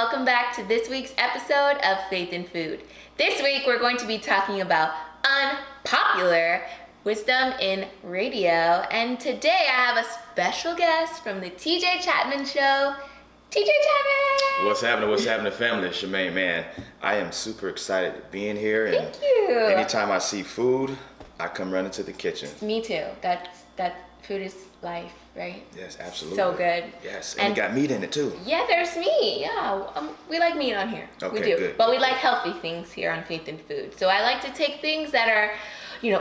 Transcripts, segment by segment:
welcome back to this week's episode of Faith in Food. This week we're going to be talking about unpopular wisdom in radio, and today I have a special guest from the TJ Chatman show, TJ Chatman! What's happening, family? It's your main man. I am super excited to be in here. And Thank you. Anytime I see food, I come running to the kitchen. Me too. That food is life, right? Yes, absolutely. So good. Yes, and it got meat in it too. Yeah, there's meat. Yeah, we like meat on here. Okay, we do. good. But we like healthy things here on Faith in Food. So I like to take things that are,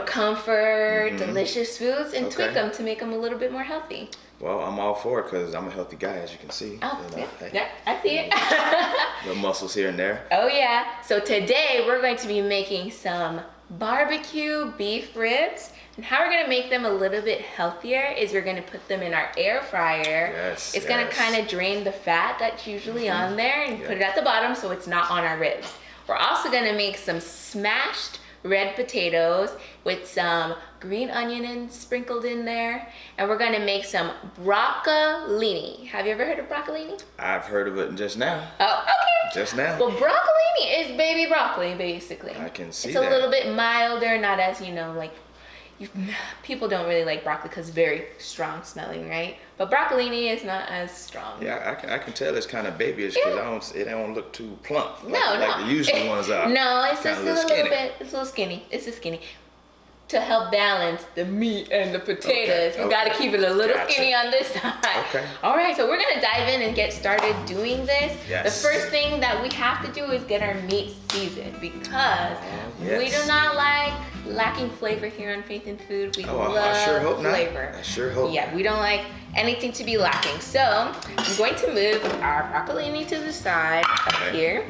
comfort, delicious foods, and tweak them to make them a little bit more healthy. Well, I'm all for it because I'm a healthy guy, as you can see. Oh, hey, yeah, I see it. little muscles here and there. Oh, yeah. So today we're going to be making some barbecue beef ribs. And how we're going to make them a little bit healthier is we're going to put them in our air fryer. Yes, it's going to kind of drain the fat that's usually on there and put it at the bottom so it's not on our ribs. We're also going to make some smashed red potatoes with some green onion sprinkled in there. And we're going to make some broccolini. Have you ever heard of broccolini? I've heard of it just now. Oh, okay. Just now. Well, broccolini is baby broccoli, basically. I can see it's a little bit milder, not as, people don't really like broccoli because it's very strong smelling, right? But broccolini is not as strong. Yeah, I can tell it's kind of babyish because it don't look too plump like the usual ones are. No, it's just a little skinny. bit. It's a little skinny. It's a skinny. To help balance the meat and the potatoes, we got to keep it a little skinny on this side. Okay. All right, so we're gonna dive in and get started doing this. Yes. The first thing that we have to do is get our meat seasoned because we do not like lacking flavor here on Faith in Food. We love I sure hope flavor. Not. I sure hope. Yeah, we don't like anything to be lacking. So I'm going to move our broccolini to the side up here.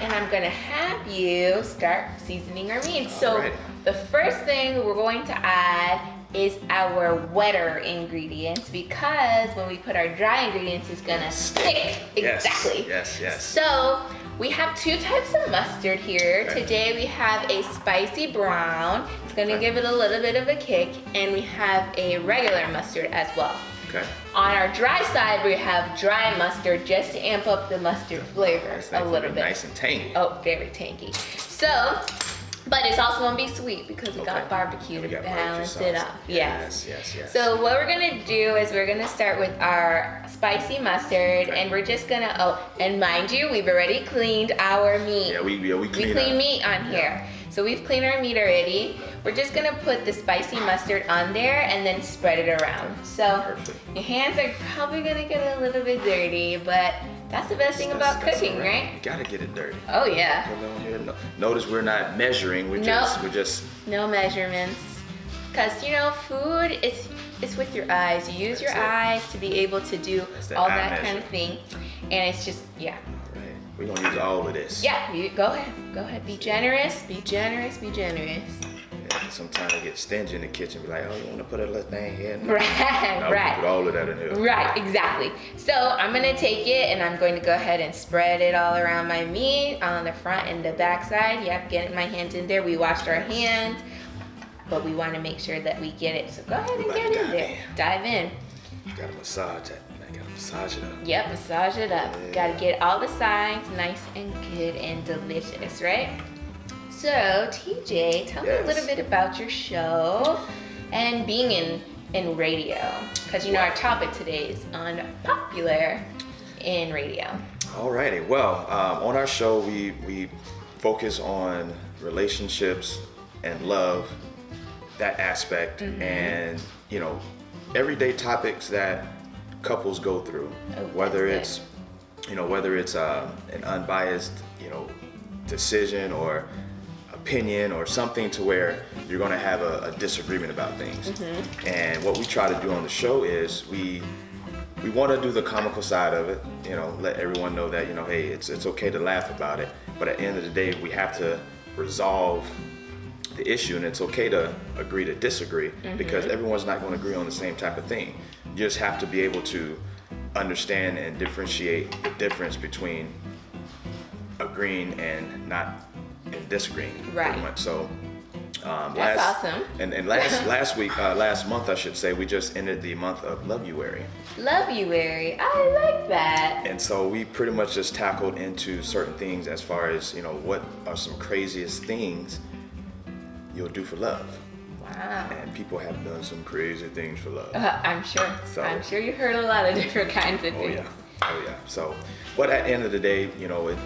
And I'm gonna have you start seasoning our meat. So the first thing we're going to add is our wetter ingredients because when we put our dry ingredients, it's gonna stick. Exactly. Yes. So we have two types of mustard here. Today we have a spicy brown. It's gonna give it a little bit of a kick, and we have a regular mustard as well. Okay. On our dry side, we have dry mustard just to amp up the mustard flavor a little bit. Nice and tangy. Oh, very tangy. So, but it's also gonna be sweet because we got barbecue to balance it up. Yes. So what we're gonna do is we're gonna start with our spicy mustard, and we're just gonna, and mind you, we've already cleaned our meat. Yeah, we clean meat on here. So we've cleaned our meat already. We're just gonna put the spicy mustard on there and then spread it around. So your hands are probably gonna get a little bit dirty, but that's the best thing about cooking, right? You gotta get it dirty. Oh yeah. Notice we're not measuring. We're just no measurements. Cause food it's with your eyes. You use your eyes to be able to do all that kind of thing, and it's just We're gonna use all of this. Yeah, go ahead. Be generous. Yeah, sometimes I get stingy in the kitchen. Be like, you want to put a little thing here? Right. Put all of that in here. Right, exactly. So I'm gonna take it and I'm going to go ahead and spread it all around my meat on the front and the back side. Yep, getting my hands in there. We washed our hands, but we want to make sure that we get it. So go ahead and get in there. Dive in. Gotta massage that. Gotta massage it up. Yep, massage it up. Yeah. Gotta get all the sides nice and good and delicious, right? So, TJ, tell me a little bit about your show and being in radio. Because our topic today is unpopular in radio. Alrighty. Well, on our show, we focus on relationships and love, that aspect, and everyday topics that couples go through, whether it's an unbiased decision or opinion or something to where you're going to have a disagreement about things. And what we try to do on the show is we want to do the comical side of it, let everyone know that hey, it's okay to laugh about it, but at the end of the day we have to resolve the issue, and it's okay to agree to disagree because everyone's not going to agree on the same type of thing. You just have to be able to understand and differentiate the difference between agreeing and not and disagreeing. Right. Pretty much. So That's awesome. And last month, I should say, we just ended the month of Love-uary. Love-uary, I like that. And so we pretty much just tackled into certain things as far as, what are some craziest things you'll do for love. Wow. And people have done some crazy things for love. I'm sure. So, I'm sure you heard a lot of different kinds of things. Oh yeah. So, but at the end of the day,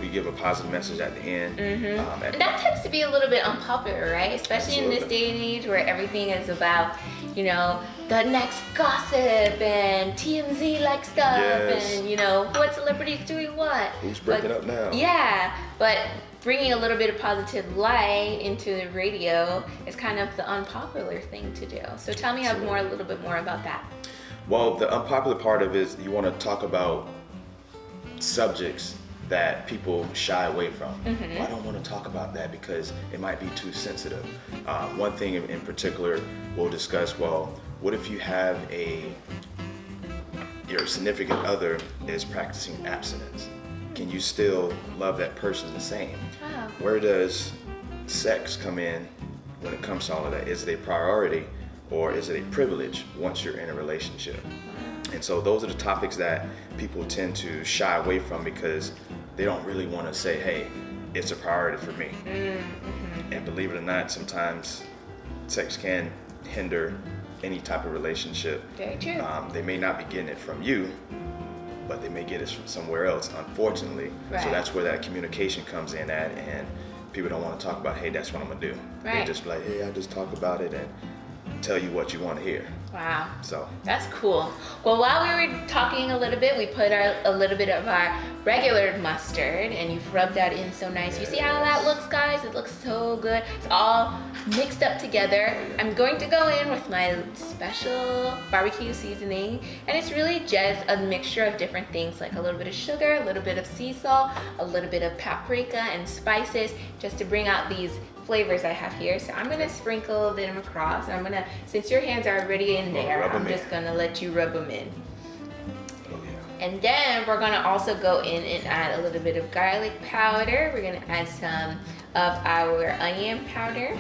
we give a positive message at the end. Mm-hmm. And that tends to be a little bit unpopular, right? Especially in this day and age where everything is about, the next gossip and TMZ-like stuff, and what celebrities doing what. Who's breaking up now? Yeah, but bringing a little bit of positive light into the radio is kind of the unpopular thing to do. So tell me a little bit more about that. Well, the unpopular part of it is you want to talk about subjects that people shy away from. Mm-hmm. I don't want to talk about that because it might be too sensitive. One thing in particular we'll discuss, what if you have your significant other is practicing abstinence? Can you still love that person the same? Wow. Where does sex come in when it comes to all of that? Is it a priority or is it a privilege once you're in a relationship? And so those are the topics that people tend to shy away from because they don't really want to say, hey, it's a priority for me. Mm-hmm. And believe it or not, sometimes sex can hinder any type of relationship. Very true. They may not be getting it from you, but they may get it from somewhere else, unfortunately. Right. So that's where that communication comes in at, and people don't want to talk about, hey, that's what I'm going to do. Right. They just be like, hey, I just talk about it and tell you what you want to hear. Wow. So that's cool. Well, while we were talking a little bit, we put a little bit of our regular mustard and you've rubbed that in so nice. You see how that looks, guys? It looks so good. It's all mixed up together. I'm going to go in with my special barbecue seasoning, and it's really just a mixture of different things like a little bit of sugar, a little bit of sea salt, a little bit of paprika and spices just to bring out these flavors I have here. So I'm gonna sprinkle them across. Since your hands are already in there, I'm just gonna let you rub them in. Oh, yeah. And then we're gonna also go in and add a little bit of garlic powder. We're gonna add some of our onion powder.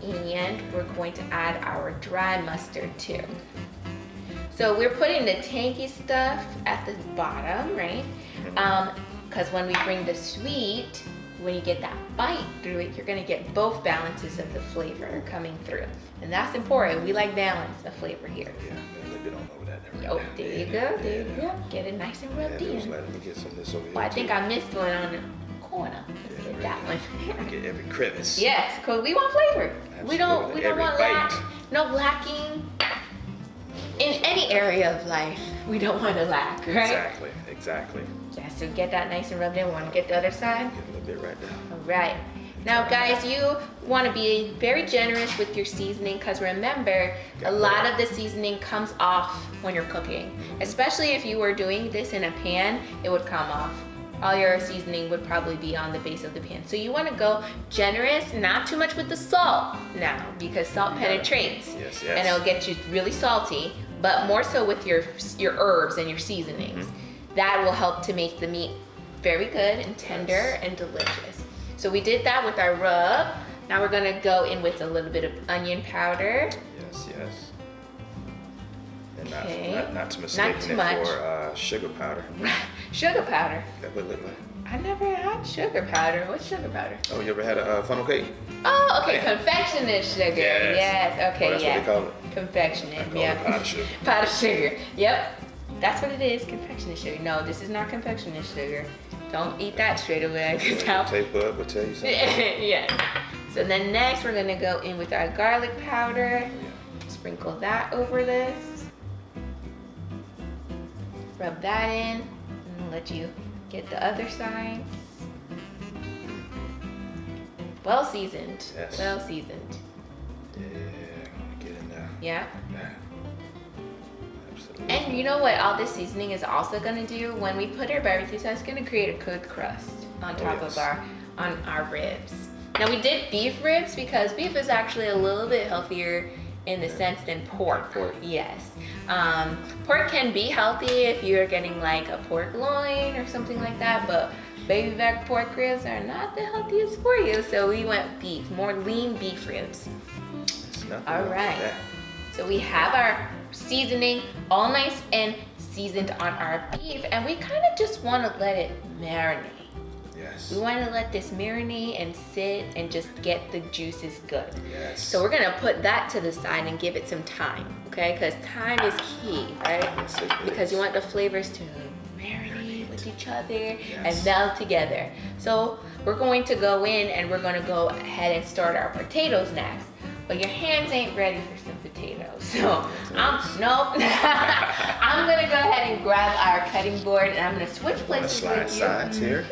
And we're going to add our dry mustard too. So we're putting the tangy stuff at the bottom, right? Because when we bring the sweet, when you get that bite through it, you're gonna get both balances of the flavor coming through. And that's important. We like balance of flavor here. Yeah, a little bit on over that. Oh, there you go, there you go. Get it nice and rubbed in. Let me get some of this over here. Well, I think I missed one on the corner. Let's get that one. Get every crevice. Yes, because we want flavor. Absolutely. We don't Every want bite. no lacking in any area of life. We don't want to lack, right? Exactly. Yeah, so get that nice and rubbed in. Want to get the other side? Get a little bit right there. All right. Now, guys, you want to be very generous with your seasoning because remember, a lot of the seasoning comes off when you're cooking. Especially if you were doing this in a pan, it would come off. All your seasoning would probably be on the base of the pan. So you want to go generous, not too much with the salt now because salt penetrates. Yes. And it'll get you really salty, but more so with your herbs and your seasonings. That will help to make the meat very good and tender and delicious. So we did that with our rub. Now we're gonna go in with a little bit of onion powder. Yes. And Okay. not to mistake Not too it much. for sugar powder. Sugar powder. That would look like. I never had sugar powder. What's sugar powder? Oh, you ever had a funnel cake? Oh, okay, confectionate sugar. Yes, okay, that's what they call it. Confectionate, They call it powdered sugar. Powdered sugar, yep. That's what it is, confectionate sugar. No, this is not confectionate sugar. Don't eat that straight away. Your taste bud will tell you something. Yeah. So then next we're gonna go in with our garlic powder. Sprinkle that over this. Rub that in and let you get the other sides. Well seasoned. Yes. Well seasoned. Yeah, get in there. Yeah. Absolutely. And you know what all this seasoning is also gonna do? When we put our barbecue sauce, it's gonna create a good crust on top of our ribs. Now we did beef ribs because beef is actually a little bit healthier in the sense than pork. Yes. Pork can be healthy if you're getting like a pork loin or something like that, but baby back pork ribs are not the healthiest for you. So we went beef, more lean beef ribs. All right. So we have our seasoning all nice and seasoned on our beef, and we kind of just want to let it marinate. Yes. We want to let this marinate and sit and just get the juices good. Yes. So we're gonna put that to the side and give it some time, okay? Because time is key, right? Yes, it Because is. you want the flavors to marinate with each other and meld together. So we're going to go in and we're gonna go ahead and start our potatoes next. But your hands ain't ready for some potatoes. So nope. I'm gonna go ahead and grab our cutting board and I'm gonna switch places Slide with you. sides here.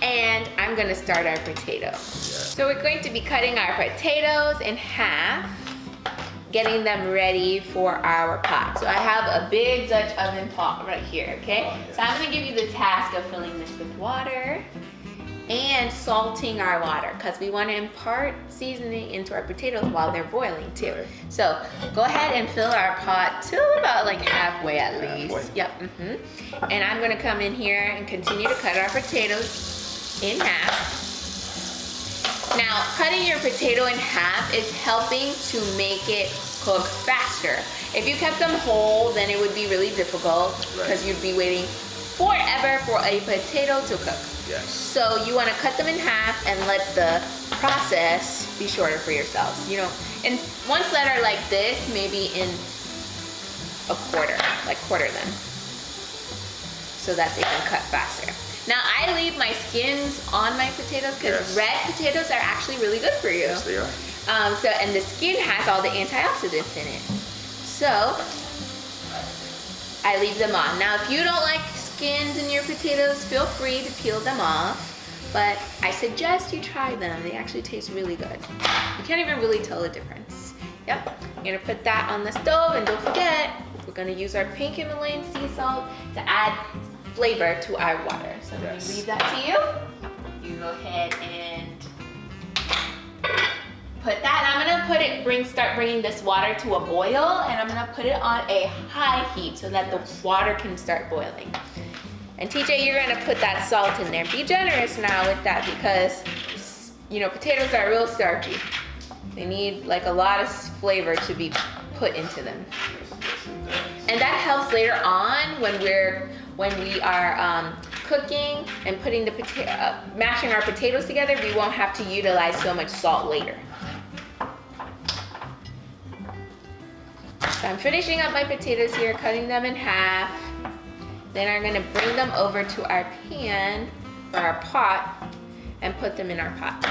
And I'm gonna start our potatoes. So we're going to be cutting our potatoes in half, getting them ready for our pot. So I have a big Dutch oven pot right here, okay? So I'm gonna give you the task of filling this with water and salting our water because we want to impart seasoning into our potatoes while they're boiling too. Right. So go ahead and fill our pot till about like halfway at least. Yep. And I'm gonna come in here and continue to cut our potatoes in half. Now, cutting your potato in half is helping to make it cook faster. If you kept them whole, then it would be really difficult because you'd be waiting forever for a potato to cook. Yes. So you want to cut them in half and let the process be shorter for yourselves. You know, and ones that are like this, maybe in a quarter, like quarter them, so that they can cut faster. Now I leave my skins on my potatoes because red potatoes are actually really good for you. Yes, they are. And the skin has all the antioxidants in it. So I leave them on. Now if you don't like skins in your potatoes, feel free to peel them off. But I suggest you try them. They actually taste really good. You can't even really tell the difference. Yep. You're gonna put that on the stove, and don't forget, we're gonna use our pink Himalayan sea salt to add flavor to our water. So I'm gonna leave that to you. You go ahead and put that, and I'm gonna start bringing this water to a boil, and I'm gonna put it on a high heat so that the water can start boiling. And TJ, you're gonna put that salt in there. Be generous now with that because, you know, potatoes are real starchy. They need like a lot of flavor to be put into them. And that helps later on when we are cooking and putting the mashing our potatoes together. We won't have to utilize so much salt later. So I'm finishing up my potatoes here, cutting them in half. Then I'm gonna bring them over to our pan or our pot and put them in our pot.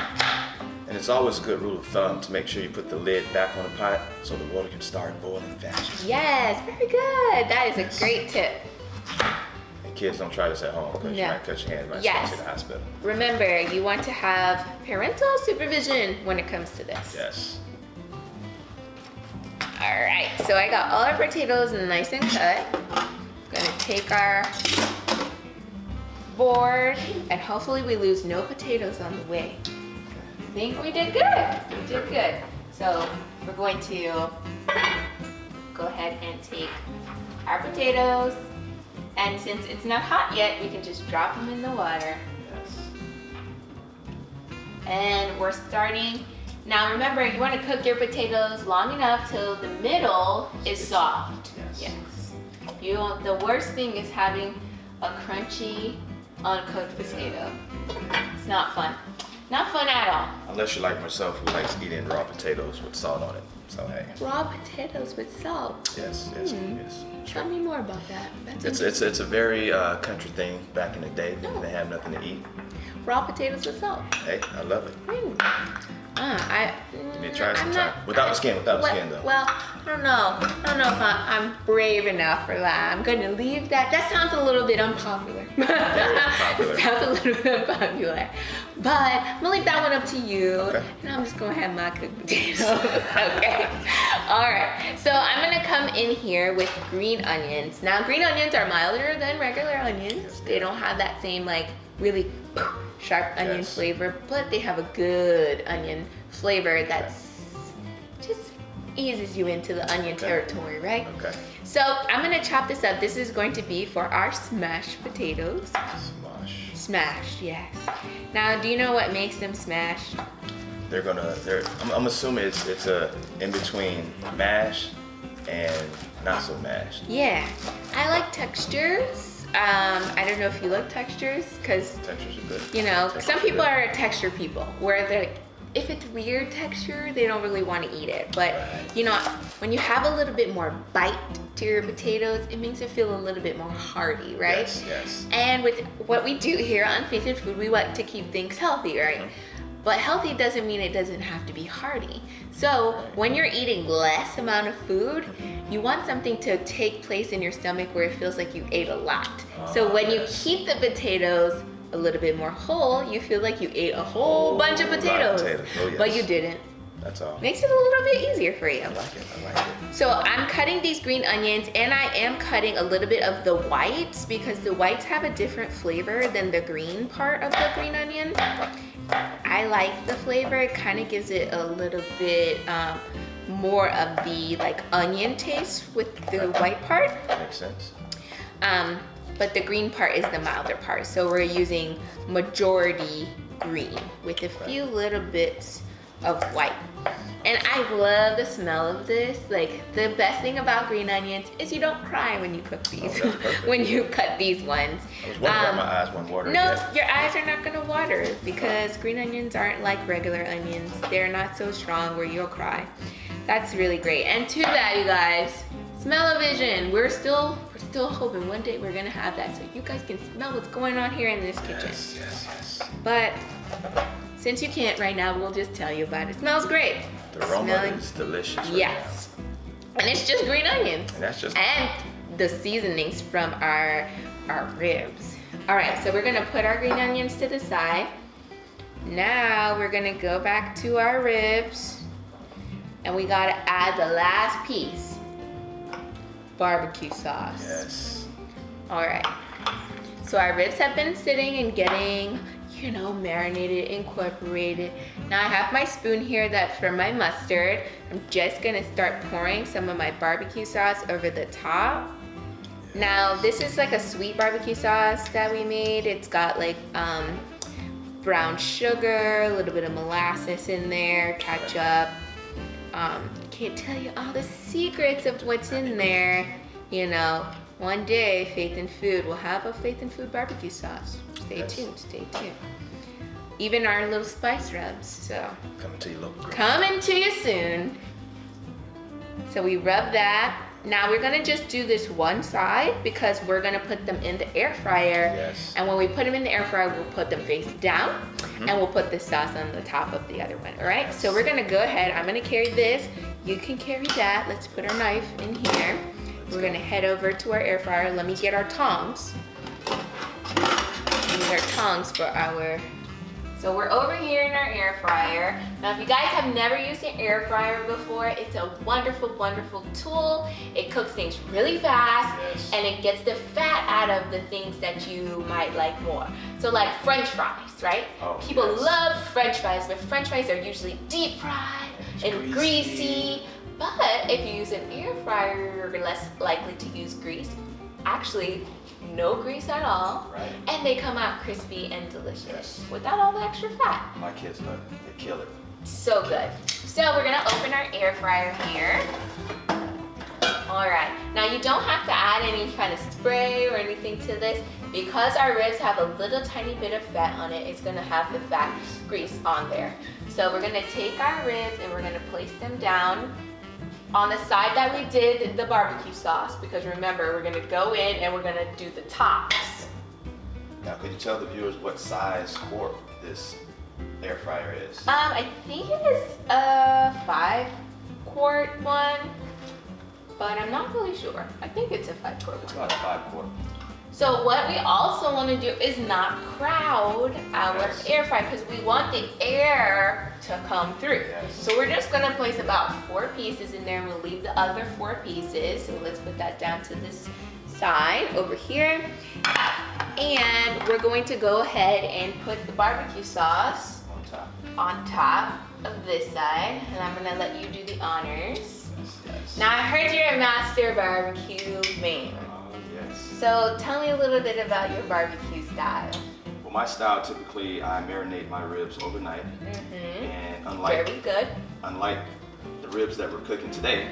And it's always a good rule of thumb to make sure you put the lid back on the pot so the water can start boiling faster. Yes, very good. That is a great tip. And kids, don't try this at home because you might cut your hand and might send you to the hospital. Remember, you want to have parental supervision when it comes to this. Yes. All right, so I got all our potatoes nice and cut. I'm gonna take our board and hopefully we lose no potatoes on the way. I think we did good. We did good. So we're going to go ahead and take our potatoes, and since it's not hot yet, we can just drop them in the water. Yes. And we're starting. Now remember, you want to cook your potatoes long enough till the middle is soft. Yes. The worst thing is having a crunchy, uncooked potato. It's not fun. Not fun at all. Unless you're like myself who likes eating raw potatoes with salt on it. So hey. Raw potatoes with salt. Yes. Tell me more about that. It's a very country thing back in the day when they have nothing to eat. Raw potatoes with salt. Hey, I love it. Give me a try sometime. Without the skin though. Well, I don't know if I'm brave enough for that. I'm gonna leave that. That sounds a little bit unpopular. It sounds a little bit unpopular. But I'm gonna leave that one up to you. Okay. And I'm just gonna have my cooked potatoes. Okay. All right. So I'm gonna come in here with green onions. Now, green onions are milder than regular onions. They don't have that same like really sharp onion flavor, but they have a good onion flavor that's just eases you into the onion territory, right? Okay. So I'm gonna chop this up. This is going to be for our smashed potatoes. Smashed, yes. Now, do you know what makes them smashed? I'm assuming it's a in between mashed and not so mashed. Yeah, I like textures. I don't know if you like textures, because Textures are good. you know, Textures some are people good. are texture people, where they're like, if it's weird texture, they don't really want to eat it. But you know, when you have a little bit more bite to your potatoes, it makes it feel a little bit more hearty, right? Yes. And with what we do here on Faith and Food, we like to keep things healthy, right? But healthy doesn't mean it doesn't have to be hearty. So when you're eating less amount of food, you want something to take place in your stomach where it feels like you ate a lot. So when you keep the potatoes a little bit more whole, you feel like you ate a whole bunch of potatoes. Oh, yes. But you didn't. That's all. Makes it a little bit easier for you. I like it. So I'm cutting these green onions, and I am cutting a little bit of the whites because the whites have a different flavor than the green part of the green onion. I like the flavor. It kind of gives it a little bit more of the like onion taste with the white part. Makes sense. But the green part is the milder part. So we're using majority green with a few little bits of white. And I love the smell of this. Like, the best thing about green onions is you don't cry when you cook these, that's perfect. when you cut these ones. I was wondering why my eyes weren't watering No, yet. your eyes are not gonna water because green onions aren't like regular onions. They're not so strong where you'll cry. That's really great. And to that, you guys, smell-o-vision. We're still hoping one day we're gonna have that so you guys can smell what's going on here in this kitchen. Yes. But since you can't right now, we'll just tell you about it. It smells great. The aroma Smelling- is delicious. Right Yes. And it's just green onions. And that's just And the seasonings from our ribs. All right, so we're gonna put our green onions to the side. Now we're gonna go back to our ribs, and we gotta add the last piece, barbecue sauce. Yes. All right. So our ribs have been sitting and getting, you know, marinated, incorporated. Now I have my spoon here that's for my mustard. I'm just gonna start pouring some of my barbecue sauce over the top. Now this is like a sweet barbecue sauce that we made. It's got like brown sugar, a little bit of molasses in there, ketchup. Can't tell you all the secrets of what's in there. You know, one day Faith and Food will have a Faith and Food barbecue sauce. Stay tuned. Even our little spice rubs. So Coming to your local grocery. coming to you soon. So we rub that. Now we're gonna just do this one side because we're gonna put them in the air fryer. Yes. And when we put them in the air fryer, we'll put them face down and we'll put the sauce on the top of the other one, all right? So we're gonna go ahead, I'm gonna carry this, you can carry that. Let's put our knife in here. We're gonna head over to our air fryer. Let me get our tongs. We need our tongs for our... So we're over here in our air fryer. Now, if you guys have never used an air fryer before, it's a wonderful, wonderful tool. It cooks things really fast, Yes. and it gets the fat out of the things that you might like more. So like French fries, right? Oh, People yes. love French fries, but French fries are usually deep fried and greasy. But if you use an air fryer, you're less likely to use grease. Actually, no grease at all, Right. and they come out crispy and delicious Yes. without all the extra fat. My kids love it. They kill it. So good. So we're gonna open our air fryer here. All right, now you don't have to add any kind of spray or anything to this. Because our ribs have a little tiny bit of fat on it, it's gonna have the fat grease on there. So we're gonna take our ribs and we're gonna place them down on the side that we did the barbecue sauce, because remember, we're gonna go in and we're gonna do the tops. Now, could you tell the viewers what size quart this air fryer is? I think it is a 5-quart one, but I'm not really sure. I think it's a 5-quart It's one. about a 5-quart. So what we also want to do is not crowd our Yes. air fryer, because we want the air to come through. Yes. So we're just gonna place about 4 pieces in there, and we'll leave the other 4 pieces. So let's put that down to this side over here. And we're going to go ahead and put the barbecue sauce On top. on top of this side. And I'm gonna let you do the honors. Yes. Now I heard you're a master barbecue man. Yes. So tell me a little bit about your barbecue style. Well, my style, typically I marinate my ribs overnight. And Very good. unlike the ribs that we're cooking today,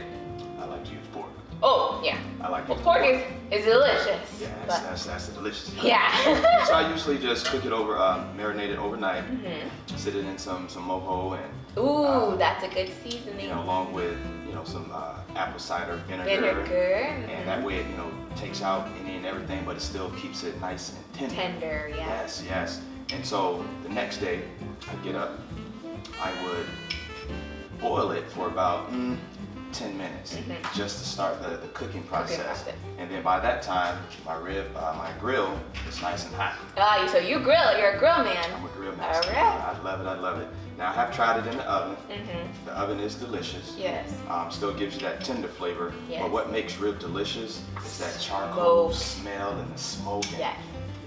I like to use pork. Oh, yeah. I like to use Pork is delicious. Yeah, but- that's the delicious. Yeah. So I usually just cook it over, marinate it overnight, sit it in some mojo and Ooh, that's a good seasoning. along with some apple cider vinegar. And that way it takes out any and everything, but it still keeps it nice and tender. Tender, yeah. Yes. And so the next day I get up, I would boil it for about 10 minutes just to start the cooking process. And then by that time, my grill is nice and hot. Ah, so you grill, you're a grill man. I'm a grill master. All right. I love it. Now I have tried it in the oven. The oven is delicious. Yes. Still gives you that tender flavor. Yes. But what makes rib delicious is that charcoal Smoke. smell and the smoke. And, Yes.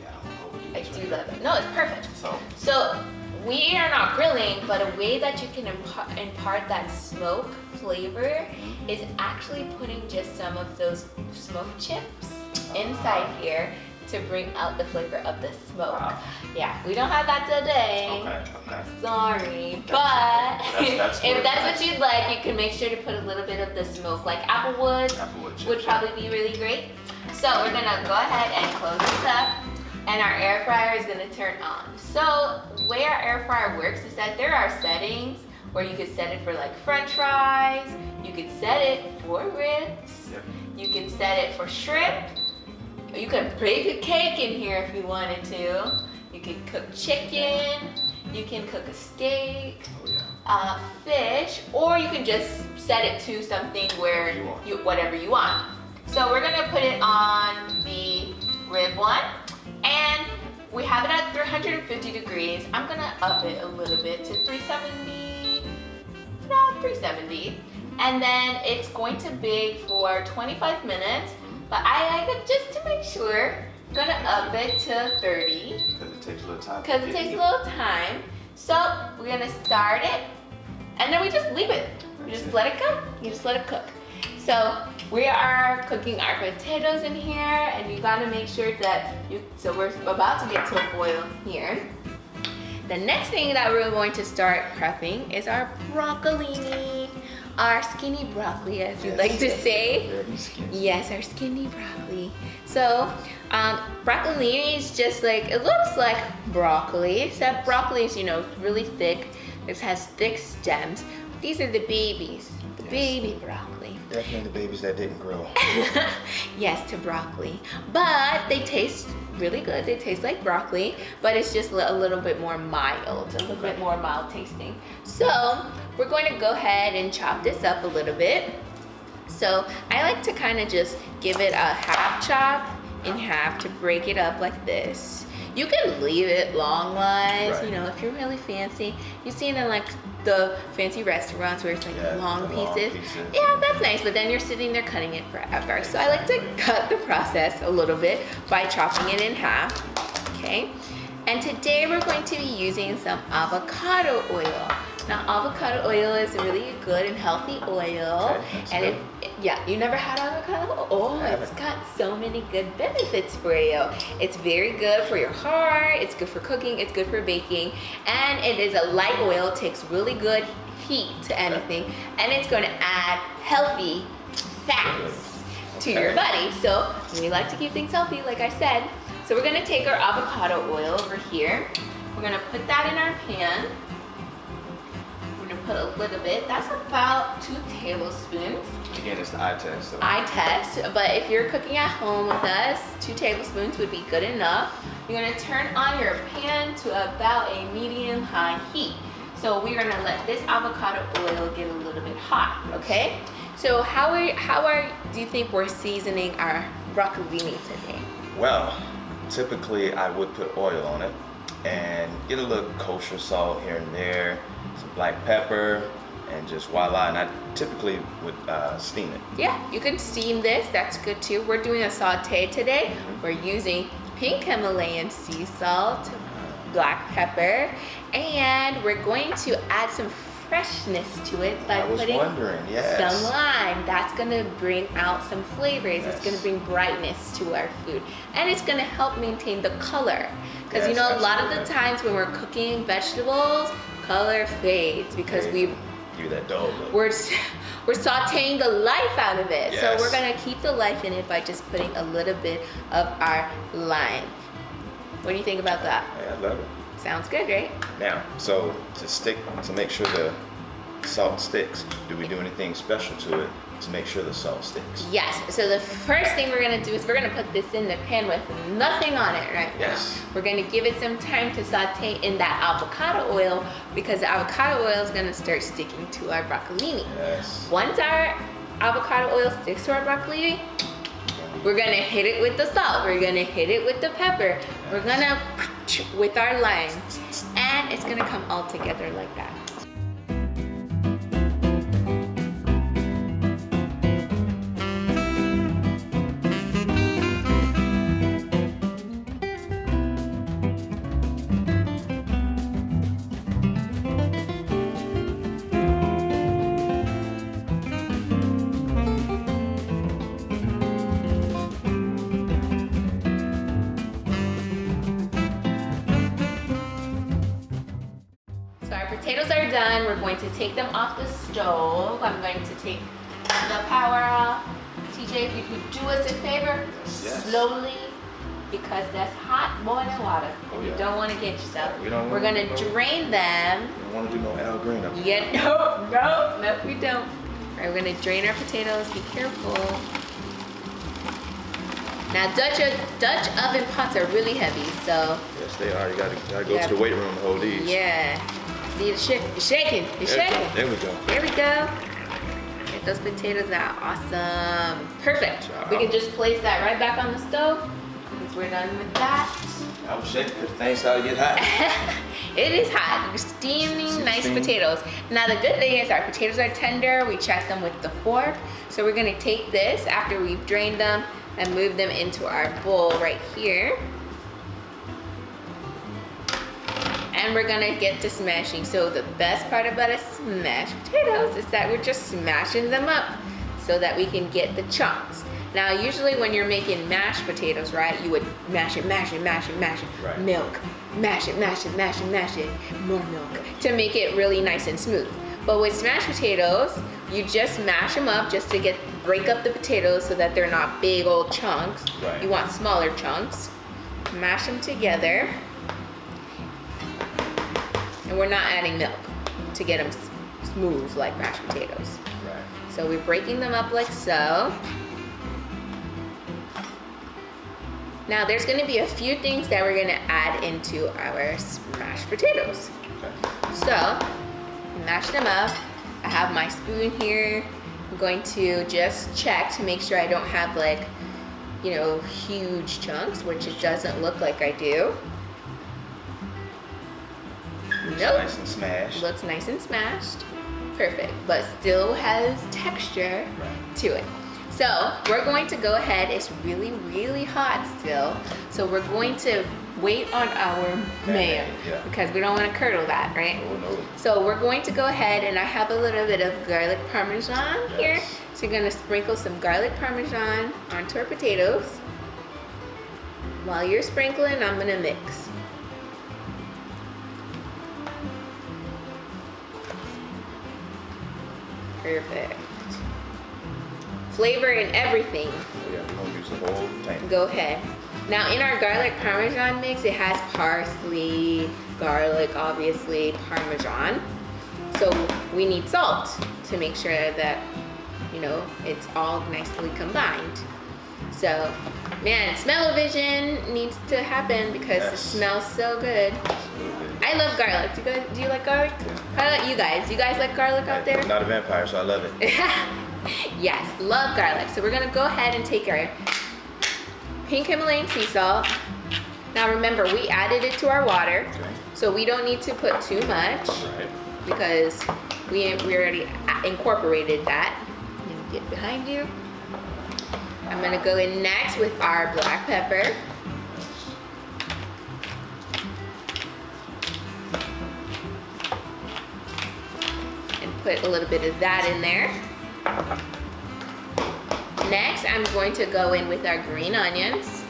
Yeah, I don't know. I do love it. No, it's perfect. So We are not grilling, but a way that you can impart that smoke flavor is actually putting just some of those smoke chips inside here to bring out the flavor of the smoke. Wow. Yeah, we don't have that today. Okay. Sorry, but That's if that's nice. what you'd like, you can make sure to put a little bit of the smoke, like applewood chips, would probably be really great. So we're gonna go ahead and close this up, and our air fryer is gonna turn on. So the way our air fryer works is that there are settings where you could set it for like French fries, you could set it for ribs, you can set it for shrimp, you can bake a cake in here if you wanted to. You can cook chicken, you can cook a steak, fish, or you can just set it to something where whatever you want. So we're gonna put it on the rib one, and we have it at 350 degrees. I'm gonna up it a little bit to 370, and then it's going to bake for 25 minutes, but I like it just to make sure. I'm gonna up it to 30. Because it takes a little time. Because it takes a little time. So we're gonna start it, and then we just leave it. We just let it go. You just let it cook. So we are cooking our potatoes in here, and you gotta make sure that so we're about to get to a boil here. The next thing that we're going to start prepping is our broccolini. Our skinny broccoli, as you'd like to say. Very skinny. Yes, our skinny broccoli. So, broccolini is just like, it looks like broccoli, except broccoli is, really thick. It has thick stems. These are the babies, the baby broccoli. Definitely the babies that didn't grow. Yes, to broccoli. But they taste really good. They taste like broccoli, but it's just a little bit more mild, a little bit more mild tasting. So we're going to go ahead and chop this up a little bit. So I like to kind of just give it a half chop in half to break it up like this. You can leave it long wise, if you're really fancy. You see it in like the fancy restaurants where it's like long pieces. Yeah, that's nice, but then you're sitting there cutting it forever. So I like to cut the process a little bit by chopping it in half, okay? And today we're going to be using some avocado oil. Now, avocado oil is a really good and healthy oil. And you never had avocado? Oh, it's got so many good benefits for you. It's very good for your heart, it's good for cooking, it's good for baking, and it is a light oil. It takes really good heat to anything, and it's going to add healthy fats to your body. So we like to keep things healthy, like I said. So we're gonna take our avocado oil over here. We're gonna put that in our pan. We're gonna put a little bit. That's about 2 tablespoons. Again, it's the eye test. So. Eye test, but if you're cooking at home with us, 2 tablespoons would be good enough. You're gonna turn on your pan to about a medium-high heat. So we're gonna let this avocado oil get a little bit hot, okay? So how do you think we're seasoning our broccolini today? Well, typically I would put oil on it and get a little kosher salt here and there, some black pepper, and just voila. And I typically would steam it. Yeah, you can steam this. That's good too. We're doing a saute today. We're using pink Himalayan sea salt, black pepper, and we're going to add some freshness to it by putting yes. some lime. That's gonna bring out some flavors. Yes. It's gonna bring brightness to our food. And it's gonna help maintain the color. Because Yes, you know, a lot of the absolutely. times when we're cooking vegetables, color fades because Give you that dull look. we're sauteing the life out of it. So Yes. we're gonna keep the life in it by just putting a little bit of our lime. What do you think about that? Hey, I love it. Sounds good, right? Now, so to make sure the salt sticks, do we do anything special to it to make sure the salt sticks? Yes. So the first thing we're gonna do is we're gonna put this in the pan with nothing on it right Yes. now. We're gonna give it some time to saute in that avocado oil because the avocado oil is gonna start sticking to our broccolini. Yes. Once our avocado oil sticks to our broccolini, we're gonna hit it with the salt. We're gonna hit it with the pepper. We're gonna with our lime, and it's gonna come all together like that. So our potatoes are done. We're going to take them off the stove. I'm going to take the power off. TJ, if you could do us a favor, Yes. slowly, because that's hot boiling water. Oh, You yeah. don't want to get yourself. We don't We're wanna gonna do no- drain them. We don't want to do no Al Green up here. Yeah, no, we don't. All right, we're gonna drain our potatoes. Be careful. Now, Dutch oven pots are really heavy, so Yes, they are. You gotta go Yeah. to the weight room to hold these. yeah. See, it's shaking. It's shaking. There we go. There we go. Get those potatoes out. Awesome. Perfect. Job. We can just place that right back on the stove once we're done with that. I was shaking because things started to get hot. It is hot. We're steaming nice Steam. potatoes. Now the good thing is our potatoes are tender. We check them with the fork. So we're gonna take this after we've drained them and move them into our bowl right here. And we're gonna get to smashing. So the best part about a smashed potatoes is that we're just smashing them up so that we can get the chunks. Now usually when you're making mashed potatoes, right, you would mash it, mash it, mash it, mash it, Right. milk, mash it, mash it, mash it, mash it, more milk to make it really nice and smooth. But with smashed potatoes, you just mash them up just to break up the potatoes so that they're not big old chunks. Right. You want smaller chunks. Mash them together. And we're not adding milk to get them smooth like mashed potatoes. Right. So we're breaking them up like so. Now there's gonna be a few things that we're gonna add into our mashed potatoes. Okay. So, mash them up. I have my spoon here. I'm going to just check to make sure I don't have like, you know, huge chunks, which it doesn't look like I do. Looks Nope. nice and smashed. Looks nice and smashed. Perfect, but still has texture Right. to it. So we're going to go ahead. It's really, really hot still. So we're going to wait on our mayo yeah. because we don't want to curdle that, right? Oh, no. So we're going to go ahead, and I have a little bit of garlic parmesan here. Yes. So you're gonna sprinkle some garlic parmesan onto our potatoes. While you're sprinkling, I'm gonna mix. Perfect. Flavor and everything. Oh, yeah, we're gonna use the whole thing. Go ahead. Now in our garlic parmesan mix, it has parsley, garlic, obviously, parmesan. So we need salt to make sure that, you know, it's all nicely combined. So, man, smell-o-vision needs to happen because it Yes. smells so good. Absolutely. I love garlic. Do you like garlic? How about you guys? You guys like garlic out there? I'm not a vampire, so I love it. Yes, love garlic. So we're gonna go ahead and take our pink Himalayan sea salt. Now remember, we added it to our water, Okay. so we don't need to put too much Right. because we already incorporated that. Let me get behind you. I'm gonna go in next with our black pepper. put a little bit of that in there. Next, I'm going to go in with our green onions.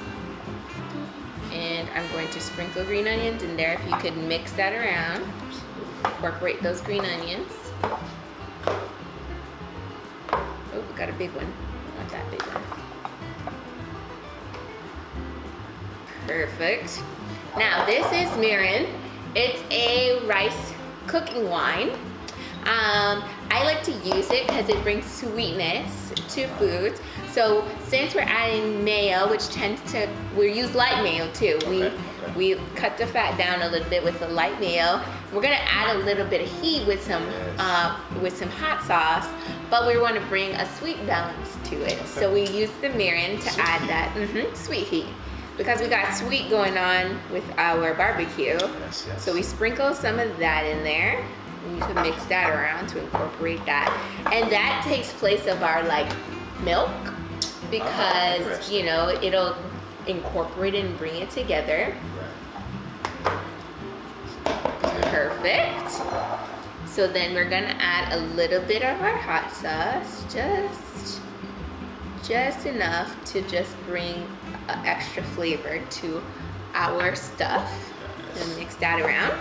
And I'm going to sprinkle green onions in there. If you could mix that around. Incorporate those green onions. Oh, we got a big one. I want that big one. Perfect. Now this is mirin. It's a rice cooking wine. I like to use it because it brings sweetness to foods. So since we're adding mayo, which tends to, we use light mayo too. We cut the fat down a little bit with the light mayo. We're gonna add a little bit of heat with some hot sauce, but we want to bring a sweet balance to it. Okay. So we use the mirin to add that sweet heat. Because we got sweet going on with our barbecue. Yes. So we sprinkle some of that in there. And you can mix that around to incorporate that. And that takes place of our like milk because you know, it'll incorporate it and bring it together. Right. Perfect. So then we're gonna add a little bit of our hot sauce, just enough to just bring extra flavor to our stuff. Yes. And mix that around.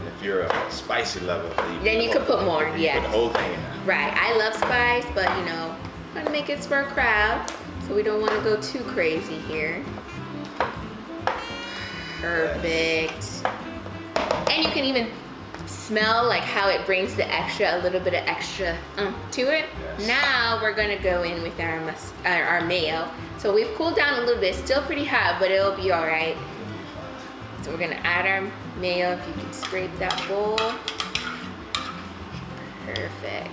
If you're a spicy lover, then you could put more. Yes. Put the whole thing in there. Right. I love spice, but you know, I want to make it for a crowd, so we don't want to go too crazy here. Perfect. Yes. And you can even smell like how it brings the extra, a little bit of extra to it. Yes. Now we're gonna go in with our mayo. So we've cooled down a little bit, still pretty hot, but it'll be all right. So we're gonna add our mayo. If you can scrape that bowl. Perfect.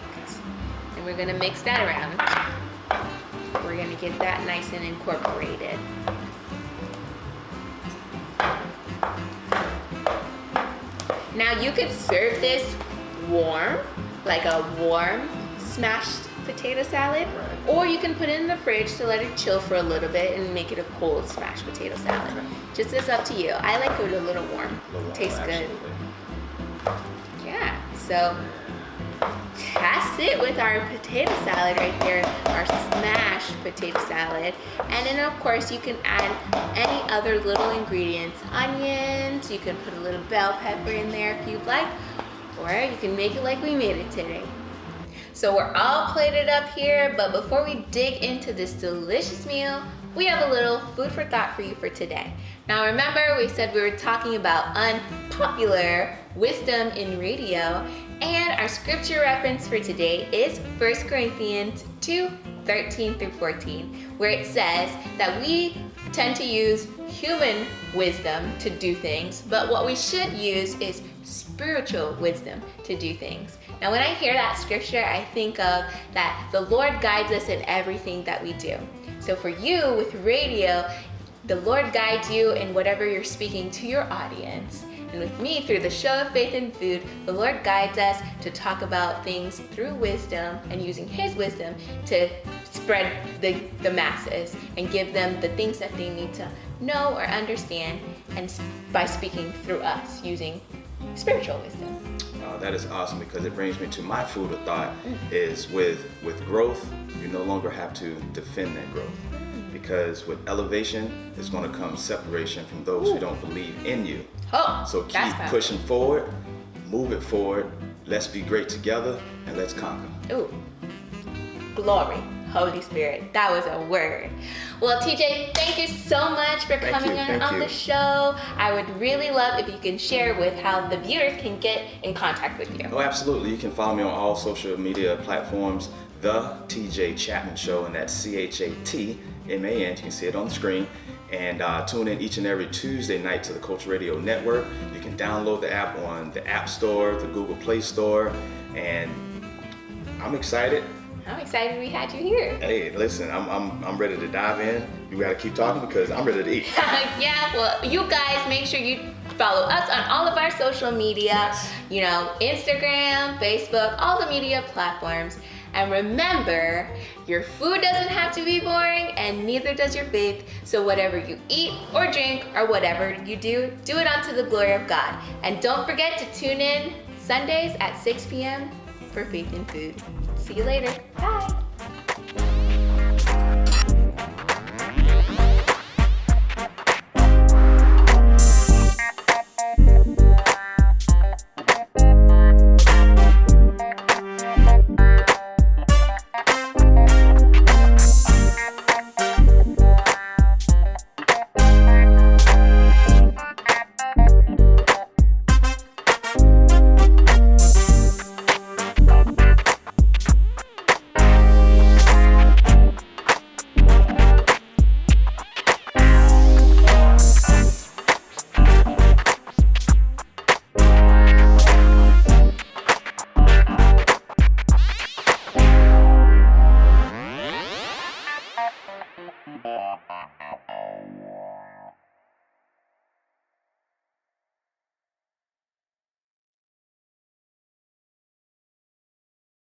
And we're gonna mix that around. We're gonna get that nice and incorporated. Now you could serve this warm, like a warm smashed potato salad, or you can put it in the fridge to let it chill for a little bit and make it a cold smashed potato salad. Just it's up to you. I like it a little warm. Tastes good. Yeah, so that's it with our potato salad right there, our smashed potato salad. And then of course you can add any other little ingredients, onions, you can put a little bell pepper in there if you'd like, or you can make it like we made it today. So we're all plated up here, but before we dig into this delicious meal, we have a little food for thought for you for today. Now remember, we said we were talking about unpopular wisdom in radio, and our scripture reference for today is 1 Corinthians 2:13-14, where it says that we tend to use human wisdom to do things, but what we should use is spiritual wisdom to do things. Now when I hear that scripture, I think of that the Lord guides us in everything that we do. So for you with radio, the Lord guides you in whatever you're speaking to your audience. And with me, through the show of Faith and Food, the Lord guides us to talk about things through wisdom and using His wisdom to spread the masses and give them the things that they need to know or understand, and by speaking through us using spiritual wisdom. That is awesome, because it brings me to my food of thought is with growth, you no longer have to defend that growth. Because with elevation is going to come separation from those who don't believe in you. Oh, so keep pushing forward, move it forward, let's be great together, and let's conquer. Ooh, glory, Holy Spirit, that was a word. Well, TJ, thank you so much for coming on the show. I would really love if you can share with how the viewers can get in contact with you. Oh, absolutely. You can follow me on all social media platforms, The TJ Chatman Show, and that's ChatMan. You can see it on the screen. And tune in each and every Tuesday night to the Culture Radio Network. You can download the app on the App Store, the Google Play Store, and I'm excited. I'm excited we had you here. Hey, listen, I'm ready to dive in. You gotta keep talking because I'm ready to eat. Yeah, well, you guys make sure you follow us on all of our social media, yes. You know, Instagram, Facebook, all the media platforms. And remember, your food doesn't have to be boring, and neither does your faith. So whatever you eat or drink or whatever you do it unto the glory of God. And don't forget to tune in Sundays at 6 p.m. for faith in food. See you later. Bye.